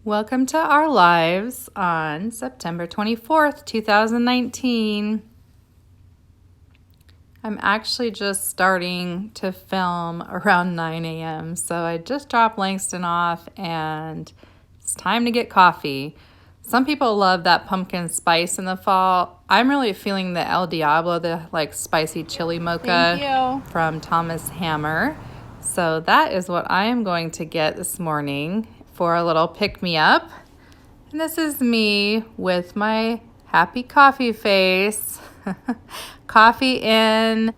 Welcome to our lives on September 24th, 2019. I'm actually just starting to film around 9 a.m. So I just dropped Langston off and it's time to get coffee. Some people love that pumpkin spice in the fall. I'm really feeling the El Diablo, the spicy chili mocha from Thomas Hammer. So that is what I am going to get this morning for a little pick-me-up. And this is me with my happy coffee face. Coffee in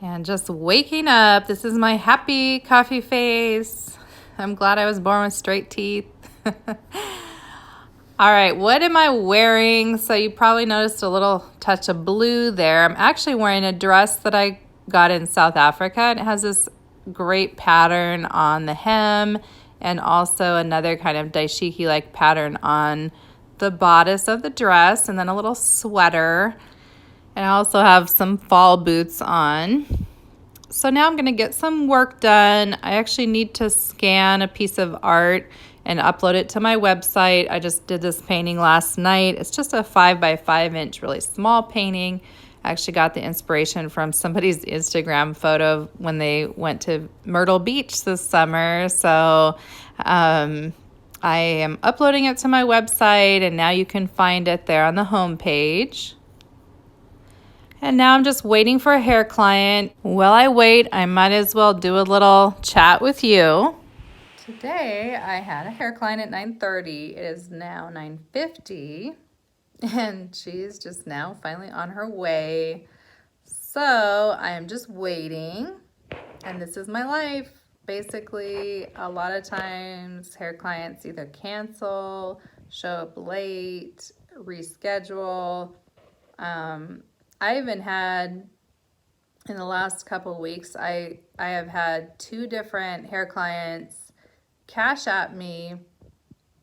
and just waking up. This is my happy coffee face. I'm glad I was born with straight teeth. All right, what am I wearing? So you probably noticed a little touch of blue there. I'm actually wearing a dress that I got in South Africa, and it has this great pattern on the hem and also another kind of dashiki-like pattern on the bodice of the dress, and then a little sweater. And I also have some fall boots on. So now I'm going to get some work done. I actually need to scan a piece of art and upload it to my website. I just did this painting last night. It's just a 5 by 5 inch, really small painting. I actually got the inspiration from somebody's Instagram photo when they went to Myrtle Beach this summer. So I am uploading it to my website, and now you can find it there on the home page. And now I'm just waiting for a hair client. While I wait, I might as well do a little chat with you. Today, I had a hair client at 9:30. It is now 9:50, and she's just now finally on her way. So I am just waiting, and this is my life. Basically, a lot of times, hair clients either cancel, show up late, reschedule. I even had, in the last couple of weeks, I have had 2 different hair clients Cash App me,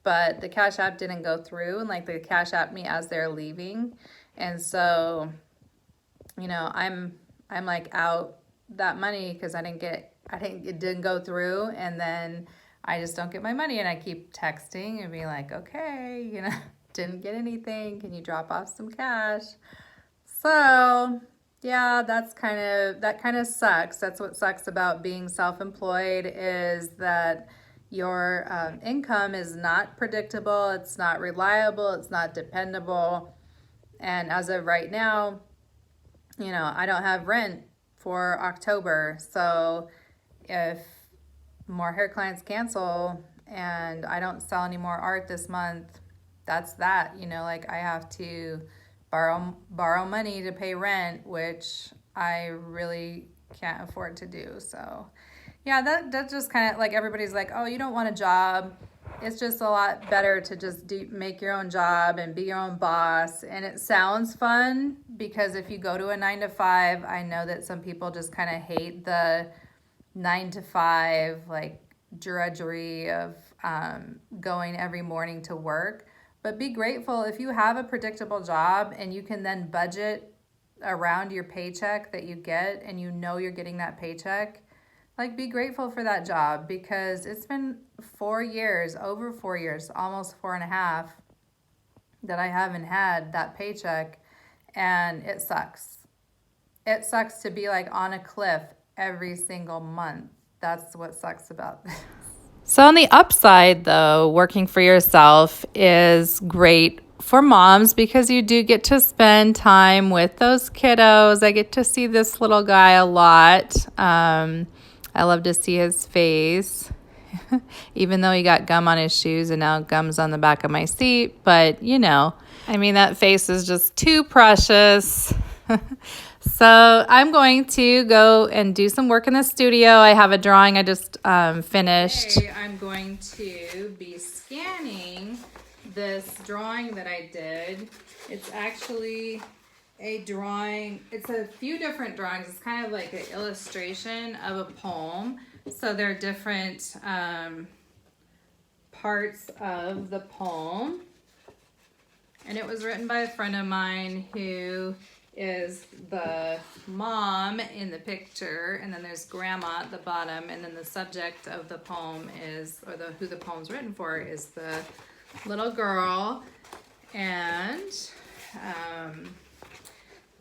but the Cash App didn't go through, and they Cash App me as they're leaving. And so, I'm out that money because it didn't go through, and then I just don't get my money, and I keep texting and being like, okay, didn't get anything. Can you drop off some cash? So, yeah, that kind of sucks. That's what sucks about being self-employed, is that your income is not predictable, it's not reliable, it's not dependable. And as of right now, I don't have rent for October. So if more hair clients cancel and I don't sell any more art this month, that's that. I have to borrow money to pay rent, which I really can't afford to do. So yeah, that just kind of everybody's like, oh, you don't want a job. It's just a lot better to just make your own job and be your own boss. And it sounds fun because if you go to a 9 to 5, I know that some people just kind of hate the 9 to 5 drudgery of going every morning to work. But be grateful if you have a predictable job and you can then budget around your paycheck that you get, and you're getting that paycheck. Be grateful for that job, because it's been 4 years, over 4 years, almost 4.5, that I haven't had that paycheck, and it sucks. It sucks to be on a cliff every single month. That's what sucks about this. So on the upside, though, working for yourself is great for moms because you do get to spend time with those kiddos. I get to see this little guy a lot. I love to see his face, even though he got gum on his shoes and now gum's on the back of my seat. But, that face is just too precious. So I'm going to go and do some work in the studio. I have a drawing I just finished. Today I'm going to be scanning this drawing that I did. It's actually a drawing. It's a few different drawings. It's kind of like an illustration of a poem. So there are different parts of the poem. And it was written by a friend of mine who is the mom in the picture, and then there's grandma at the bottom, and then the subject of the poem is, or who the poem's written for, is the little girl. And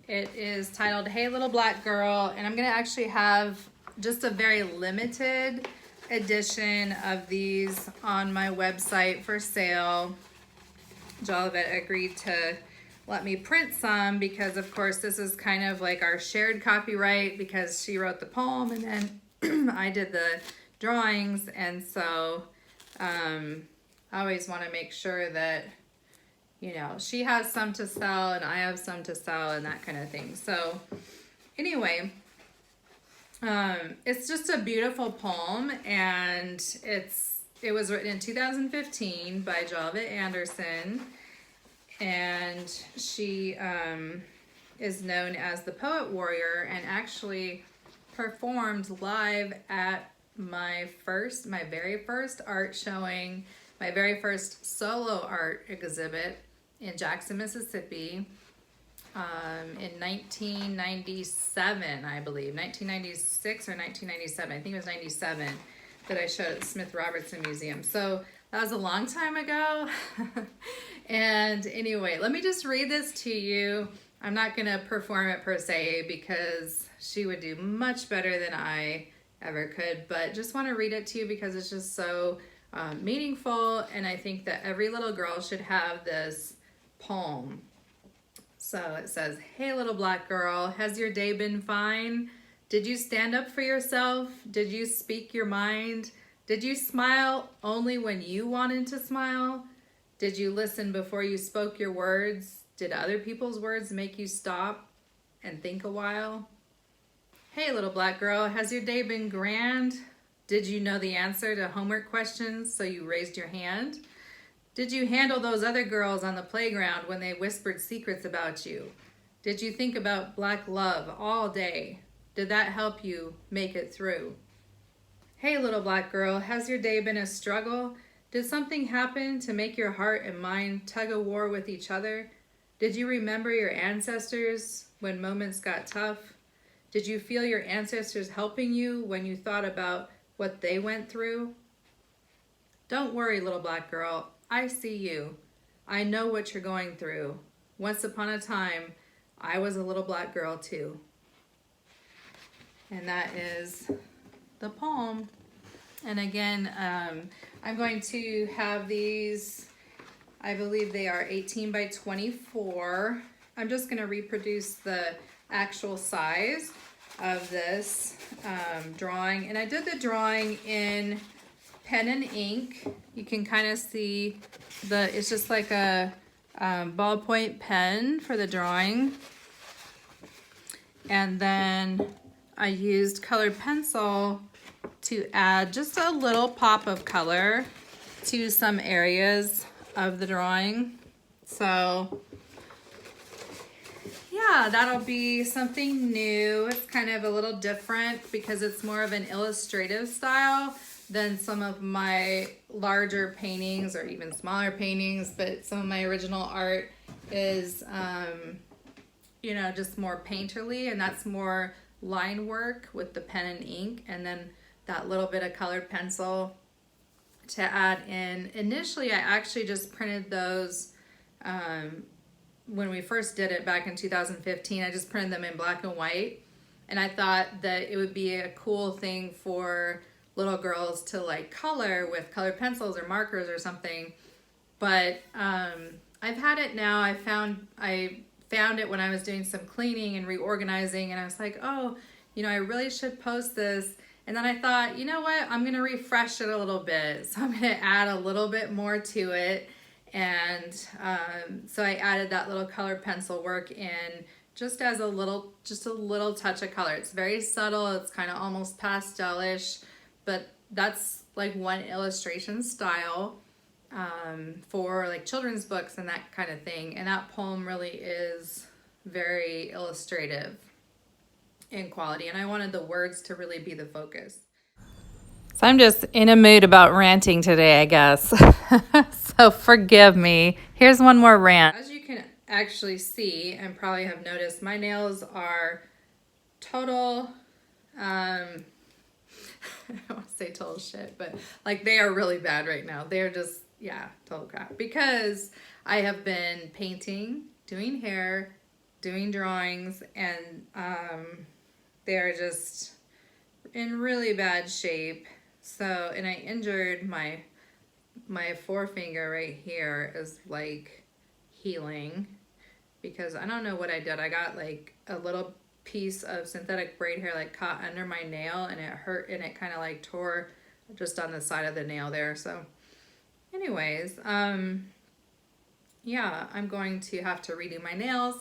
it is titled Hey Little Black Girl, and I'm gonna actually have just a very limited edition of these on my website for sale. Jolivet agreed to let me print some because, of course, this is kind of like our shared copyright because she wrote the poem and then I did the drawings, and so I always want to make sure that, you know, she has some to sell and I have some to sell and that kind of thing. So anyway, it's just a beautiful poem, and it was written in 2015 by Jolivet Anderson, and she is known as the Poet Warrior, and actually performed live at my very first art showing, my very first solo art exhibit in Jackson, Mississippi, in 1997, I believe, 1996 or 1997. I think it was 97 that I showed at the Smith Robertson Museum. So that was a long time ago. And anyway, let me just read this to you. I'm not going to perform it per se because she would do much better than I ever could, but just want to read it to you because it's just so meaningful, and I think that every little girl should have this poem. So it says, Hey little black girl, has your day been fine? Did you stand up for yourself? Did you speak your mind? Did you smile only when you wanted to smile? Did you listen before you spoke your words? Did other people's words make you stop and think a while? Hey little black girl, has your day been grand? Did you know the answer to homework questions, so you raised your hand? Did you handle those other girls on the playground when they whispered secrets about you? Did you think about black love all day? Did that help you make it through? Hey little black girl, has your day been a struggle? Did something happen to make your heart and mind tug a war with each other? Did you remember your ancestors when moments got tough? Did you feel your ancestors helping you when you thought about what they went through? Don't worry, little black girl. I see you. I know what you're going through. Once upon a time, I was a little black girl too. And that is the poem. And again, I'm going to have these, I believe they are 18 by 24. I'm just going to reproduce the actual size of this drawing. And I did the drawing in pen and ink. You can kind of see it's just like a ballpoint pen for the drawing. And then I used colored pencil to add just a little pop of color to some areas of the drawing. So yeah, that'll be something new. It's kind of a little different because it's more of an illustrative style than some of my larger paintings or even smaller paintings, but some of my original art is, you know, just more painterly, and that's more line work with the pen and ink, and then that little bit of colored pencil to add in. Initially, I actually just printed those when we first did it back in 2015. I just printed them in black and white, and I thought that it would be a cool thing for little girls to like color with colored pencils or markers or something. But I've had it now. I found it when I was doing some cleaning and reorganizing, and I was like, oh, you know, I really should post this. And then I thought, you know what, I'm gonna refresh it a little bit. So I'm gonna add a little bit more to it. And so I added that little colored pencil work in just as a little touch of color. It's very subtle, it's kind of almost pastel-ish, but that's like one illustration style for like children's books and that kind of thing. And that poem really is very illustrative in quality, and I wanted the words to really be the focus. So I'm just in a mood about ranting today, I guess. So forgive me. Here's one more rant. As you can actually see and probably have noticed, my nails are total, I don't want to say total shit, but like they are really bad right now. They're just, yeah, total crap. Because I have been painting, doing hair, doing drawings, and they're just in really bad shape. So, and I injured my forefinger right here is like healing because I don't know what I did. I got like a little piece of synthetic braid hair like caught under my nail and it hurt and it kind of like tore just on the side of the nail there. So anyways, yeah, I'm going to have to redo my nails.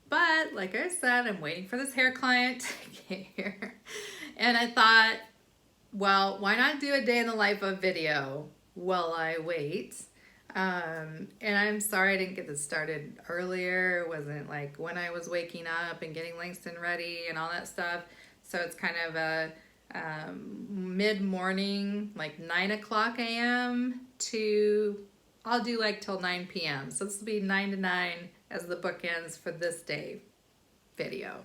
But like I said, I'm waiting for this hair client to get here. And I thought, well, why not do a day in the life of video while I wait? And I'm sorry I didn't get this started earlier. It wasn't like when I was waking up and getting Langston ready and all that stuff. So it's kind of a mid-morning, like 9 o'clock a.m. to, I'll do like till 9 p.m. So this will be 9 to 9 as the bookends for this day video.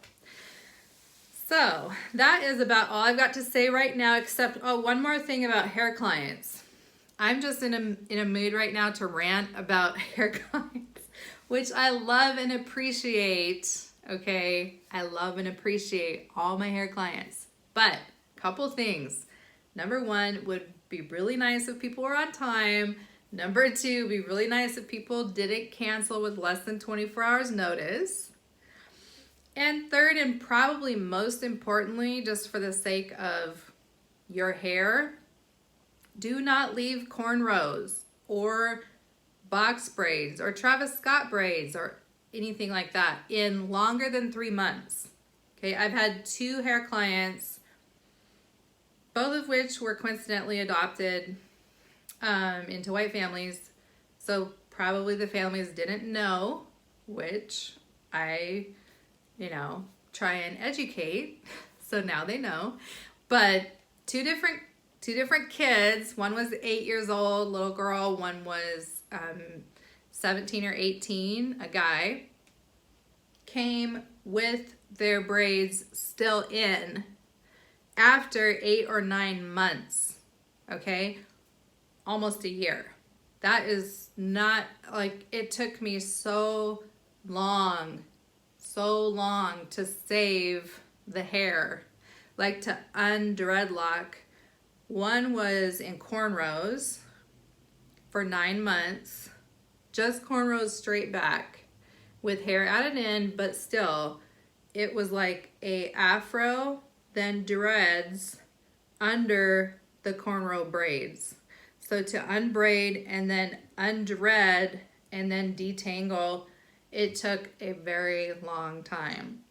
So that is about all I've got to say right now, except, oh, one more thing about hair clients. I'm just in a mood right now to rant about hair clients, which I love and appreciate, okay? I love and appreciate all my hair clients. But a couple things. Number one, would be really nice if people were on time. Number two, would be really nice if people didn't cancel with less than 24 hours notice. And third, and probably most importantly, just for the sake of your hair, do not leave cornrows or box braids or Travis Scott braids or anything like that in longer than 3 months. Okay, I've had 2 hair clients, both of which were coincidentally adopted into white families. So probably the families didn't know, which I, try and educate. So now they know. But two different kids. One was 8 years old, little girl. One was 17 or 18, a guy. Came with their braids still in after 8 or 9 months. Okay? Almost a year. That is not, like, it took me so long to save the hair, like to undreadlock. One was in cornrows for 9 months, just cornrows straight back with hair added in, but still it was like a afro, then dreads under the cornrow braids. So to unbraid and then undread and then detangle, it took a very long time.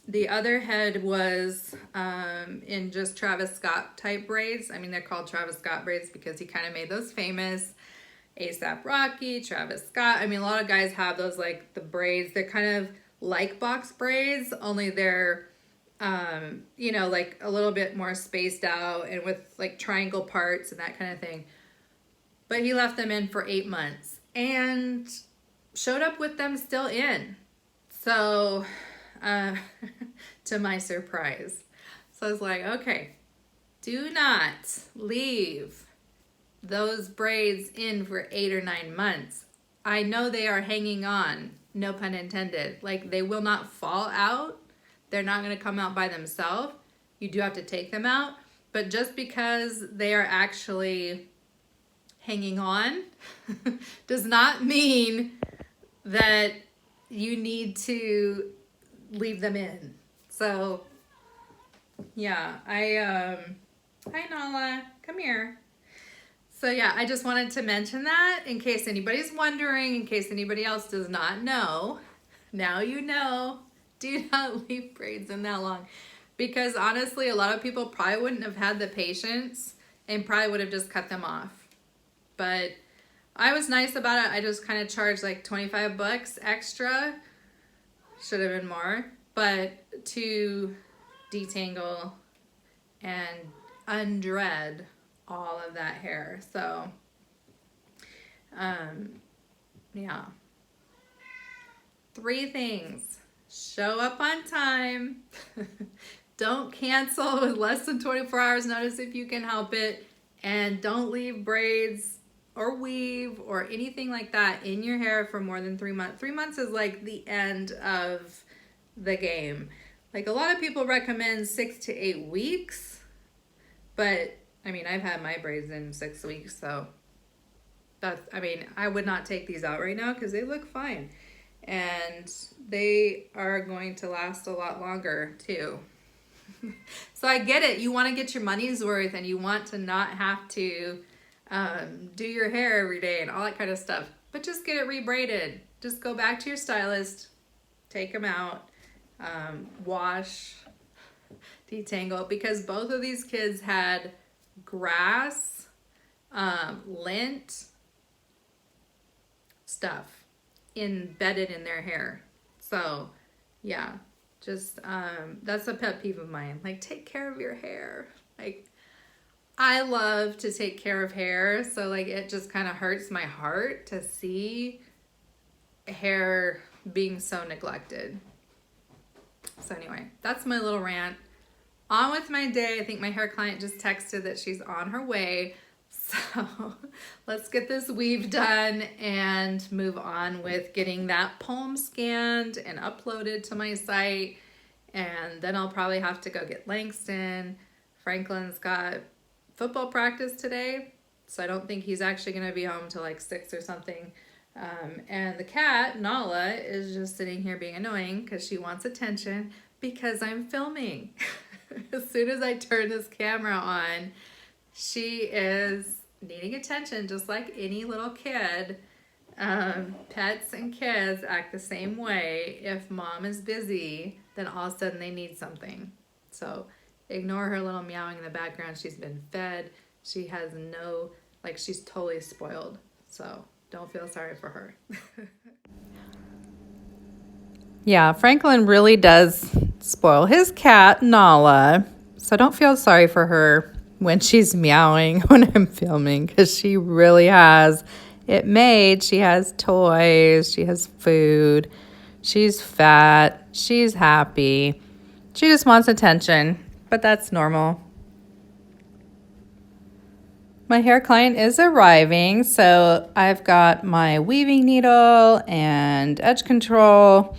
The other head was in just Travis Scott type braids. I mean, they're called Travis Scott braids because he kind of made those famous. A$AP Rocky, Travis Scott. I mean, a lot of guys have those, like the braids. They're kind of like box braids, only they're, like a little bit more spaced out and with like triangle parts and that kind of thing. But he left them in for 8 months and showed up with them still in. So, to my surprise. So I was like, okay, do not leave those braids in for 8 or 9 months. I know they are hanging on, no pun intended. Like, they will not fall out. They're not going to come out by themselves. You do have to take them out. But just because they are actually hanging on does not mean that you need to leave them in. So, yeah, hi Nala, come here. So yeah, I just wanted to mention that in case anybody's wondering, in case anybody else does not know. Now you know, do not leave braids in that long. Because honestly, a lot of people probably wouldn't have had the patience and probably would have just cut them off. But I was nice about it. I just kind of charged like 25 bucks extra. Should have been more. But to detangle and undread all of that hair. So, yeah. 3 things. Show up on time. Don't cancel with less than 24 hours notice if you can help it. And don't leave braids or weave or anything like that in your hair for more than 3 months. 3 months is like the end of the game. Like a lot of people recommend 6 to 8 weeks, but I mean, I've had my braids in 6 weeks, so I would not take these out right now because they look fine. And they are going to last a lot longer too. So I get it. You want to get your money's worth and you want to not have to do your hair every day and all that kind of stuff. But just get it rebraided. Just go back to your stylist, take them out, wash, detangle, because both of these kids had grass, lint stuff embedded in their hair. So yeah, just that's a pet peeve of mine. Like, take care of your hair. Like, I love to take care of hair, so like it just kind of hurts my heart to see hair being so neglected. So anyway, that's my little rant. On with my day. I think my hair client just texted that she's on her way. So let's get this weave done and move on with getting that poem scanned and uploaded to my site. And then I'll probably have to go get Langston. Franklin's got football practice today, so I don't think he's actually going to be home till like 6 or something. And the cat, Nala, is just sitting here being annoying because she wants attention because I'm filming. As soon as I turn this camera on, she is needing attention just like any little kid. Pets and kids act the same way. If mom is busy, then all of a sudden they need something. So ignore her little meowing in the background. She's been fed. She has she's totally spoiled. So don't feel sorry for her. Yeah, Franklin really does spoil his cat, Nala. So don't feel sorry for her when she's meowing when I'm filming, because she really has it made. She has toys, she has food, she's fat, she's happy. She just wants attention, but that's normal. My hair client is arriving, so I've got my weaving needle and edge control,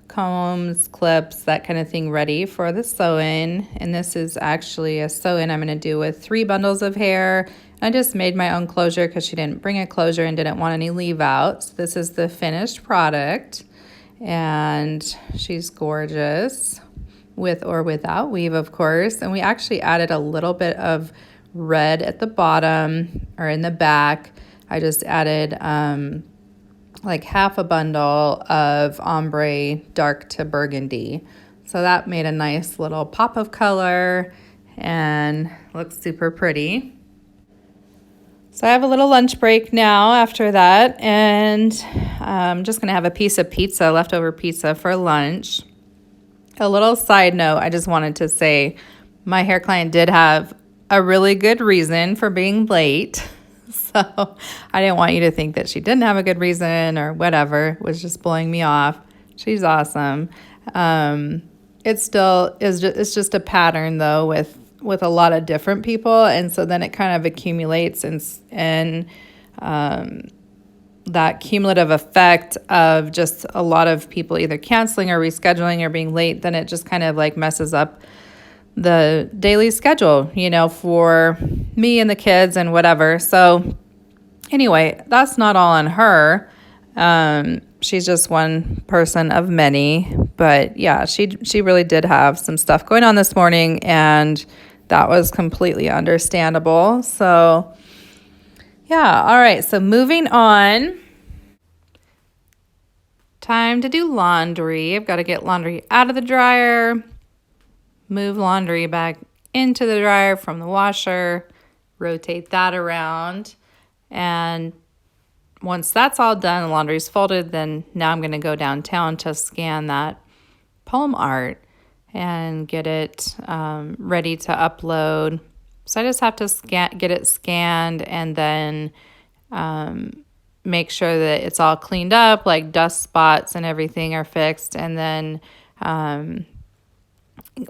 combs, clips, that kind of thing ready for the sew-in. And this is actually a sew-in I'm going to do with 3 bundles of hair. I just made my own closure because she didn't bring a closure and didn't want any leave out. So this is the finished product, and she's gorgeous with or without weave, of course. And we actually added a little bit of red at the bottom or in the back. I just added like half a bundle of ombre dark to burgundy. So that made a nice little pop of color and looks super pretty. So I have a little lunch break now after that, and I'm just going to have a piece of pizza, leftover pizza for lunch. A little side note, I just wanted to say my hair client did have a really good reason for being late. So I didn't want you to think that she didn't have a good reason or whatever. It was just blowing me off. She's awesome. It still is it's just a pattern though with a lot of different people, and so then it kind of accumulates and that cumulative effect of just a lot of people either canceling or rescheduling or being late, then it just kind of like messes up the daily schedule, for me and the kids and whatever. So anyway, that's not all on her. She's just one person of many, but yeah, she really did have some stuff going on this morning, and that was completely understandable. So yeah, all right, so moving on. Time to do laundry. I've got to get laundry out of the dryer, move laundry back into the dryer from the washer, rotate that around, and once that's all done, the laundry's folded, then now I'm going to go downtown to scan that poem art and get it ready to upload. So I just have to get it scanned and then make sure that it's all cleaned up, like dust spots and everything are fixed, and then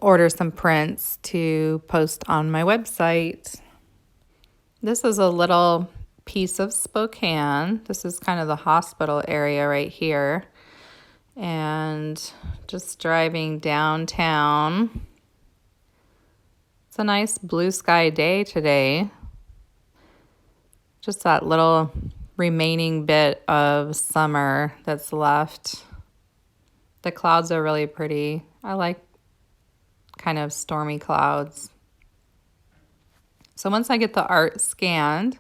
order some prints to post on my website. This is a little piece of Spokane. This is kind of the hospital area right here. And just driving downtown. It's a nice blue sky day today. Just that little remaining bit of summer that's left. The clouds are really pretty. I like kind of stormy clouds. So once I get the art scanned,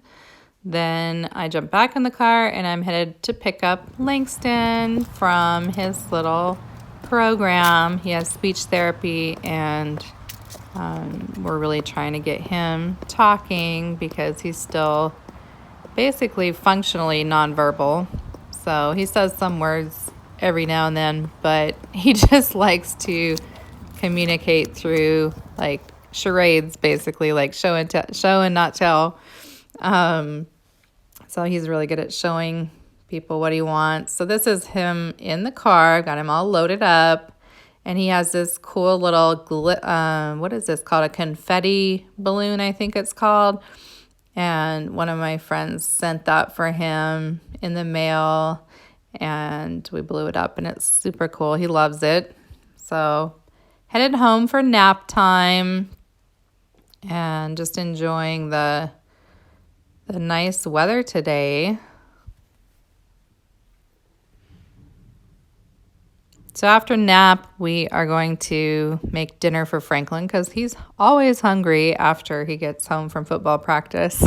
then I jump back in the car and I'm headed to pick up Langston from his little program. He has speech therapy, and we're really trying to get him talking because he's still basically functionally nonverbal. So he says some words every now and then, but he just likes to communicate through like charades, basically, like show and not tell. So he's really good at showing people what he wants. So this is him in the car, got him all loaded up, and he has this cool little, what is this called? A confetti balloon, I think it's called. And one of my friends sent that for him in the mail, and we blew it up, and it's super cool. He loves it. So headed home for nap time and just enjoying the nice weather today. So after nap, we are going to make dinner for Franklin because he's always hungry after he gets home from football practice.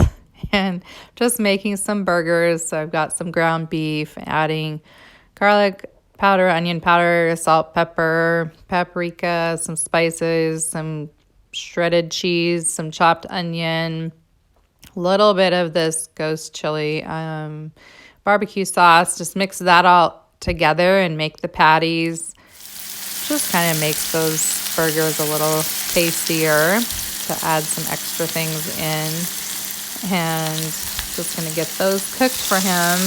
And just making some burgers. So I've got some ground beef, adding garlic powder, onion powder, salt, pepper, paprika, some spices, some shredded cheese, some chopped onion, a little bit of this ghost chili, barbecue sauce. Just mix that all together and make the patties. Just kind of makes those burgers a little tastier to add some extra things in. And just going to get those cooked for him.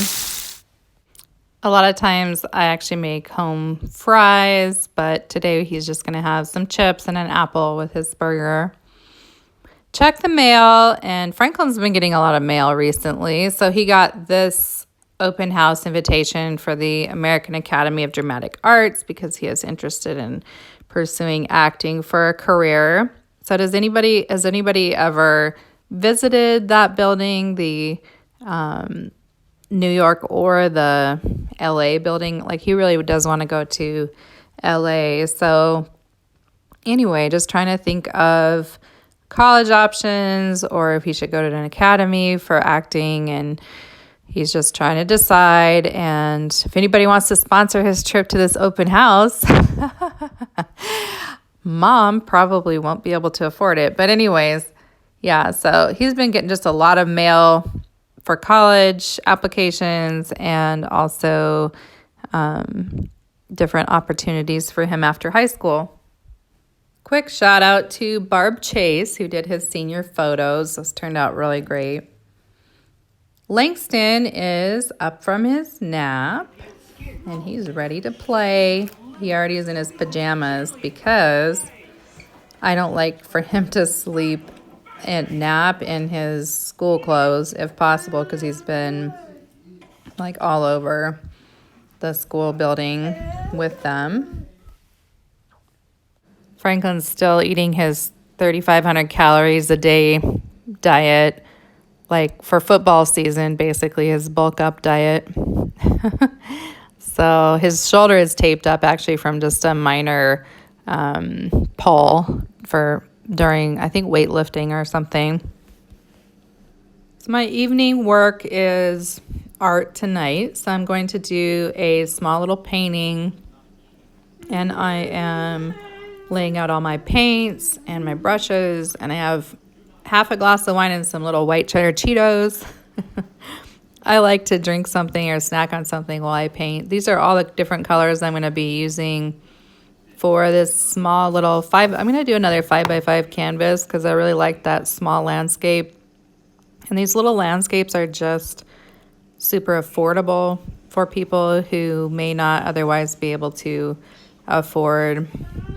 A lot of times I actually make home fries, but today he's just going to have some chips and an apple with his burger. Check the mail, and Franklin's been getting a lot of mail recently. So he got this open house invitation for the American Academy of Dramatic Arts because he is interested in pursuing acting for a career. So has anybody ever visited that building, the New York or the LA building? Like, he really does want to go to LA. So anyway, just trying to think of college options or if he should go to an academy for acting, and he's just trying to decide. And if anybody wants to sponsor his trip to this open house, Mom probably won't be able to afford it. But anyways, yeah, so he's been getting just a lot of mail for college applications and also different opportunities for him after high school. Quick shout out to Barb Chase, who did his senior photos. This turned out really great. Langston is up from his nap, and he's ready to play. He already is in his pajamas because I don't like for him to sleep and nap in his school clothes if possible, because he's been like all over the school building with them. Franklin's still eating his 3,500 calories a day diet, like for football season, basically his bulk up diet. So his shoulder is taped up actually from just a minor pull during, I think, weightlifting or something. So my evening work is art tonight. So I'm going to do a small little painting, and I am laying out all my paints and my brushes, and I have half a glass of wine and some little white cheddar Cheetos. I like to drink something or snack on something while I paint. These are all the different colors I'm going to be using for this small little I'm going to do another 5x5 canvas because I really like that small landscape. And these little landscapes are just super affordable for people who may not otherwise be able to afford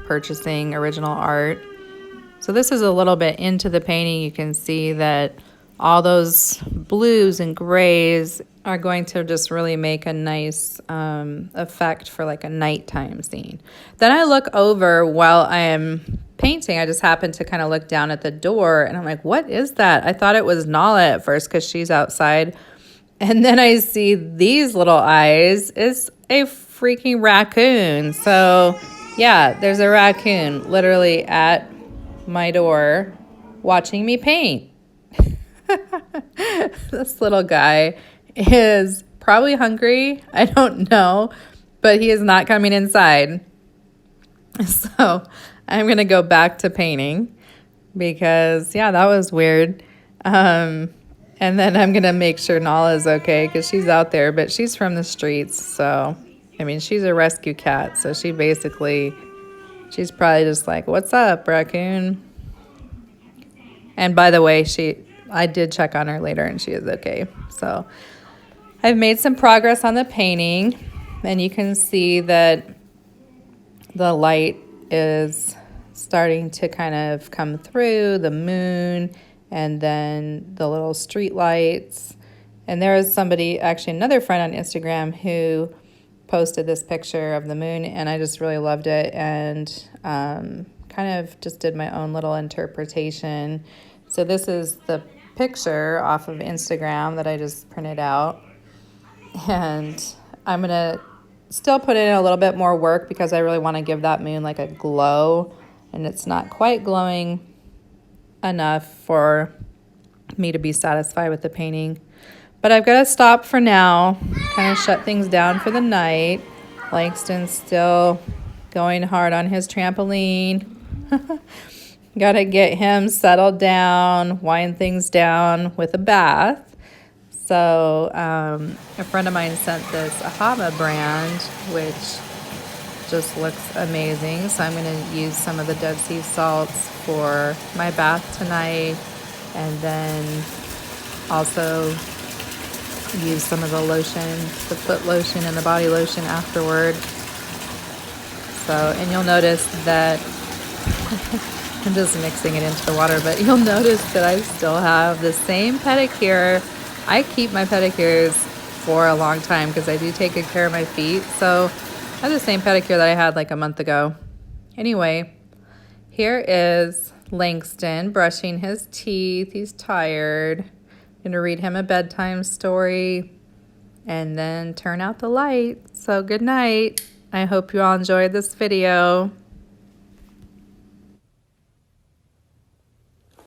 purchasing original art. So this is a little bit into the painting. You can see that all those blues and grays are going to just really make a nice effect for like a nighttime scene. Then I look over while I am painting. I just happened to kind of look down at the door and I'm like, what is that? I thought it was Nala at first because she's outside. And then I see these little eyes. It's a freaking raccoon. So yeah, there's a raccoon literally at my door watching me paint. This little guy is probably hungry. I don't know, but he is not coming inside. So I'm going to go back to painting because, yeah, that was weird. And then I'm going to make sure Nala is okay because she's out there, but she's from the streets. So, I mean, she's a rescue cat. So she's probably just like, what's up, raccoon? And by the way, I did check on her later and she is okay. So I've made some progress on the painting and you can see that the light is starting to kind of come through, the moon and then the little street lights. And there is somebody, actually another friend on Instagram, who posted this picture of the moon and I just really loved it and kind of just did my own little interpretation. So this is the picture off of Instagram that I just printed out. And I'm going to still put in a little bit more work because I really want to give that moon like a glow. And it's not quite glowing enough for me to be satisfied with the painting. But I've got to stop for now, kind of shut things down for the night. Langston's still going hard on his trampoline. Got to get him settled down, wind things down with a bath. So a friend of mine sent this Ahava brand, which just looks amazing. So I'm going to use some of the Dead Sea salts for my bath tonight. And then also use some of the lotion, the foot lotion and the body lotion afterward. So, and you'll notice that I'm just mixing it into the water, but you'll notice that I still have the same pedicure. I keep my pedicures for a long time because I do take good care of my feet. So I have the same pedicure that I had like a month ago. Anyway, here is Langston brushing his teeth. He's tired. I'm going to read him a bedtime story and then turn out the light. So good night. I hope you all enjoyed this video.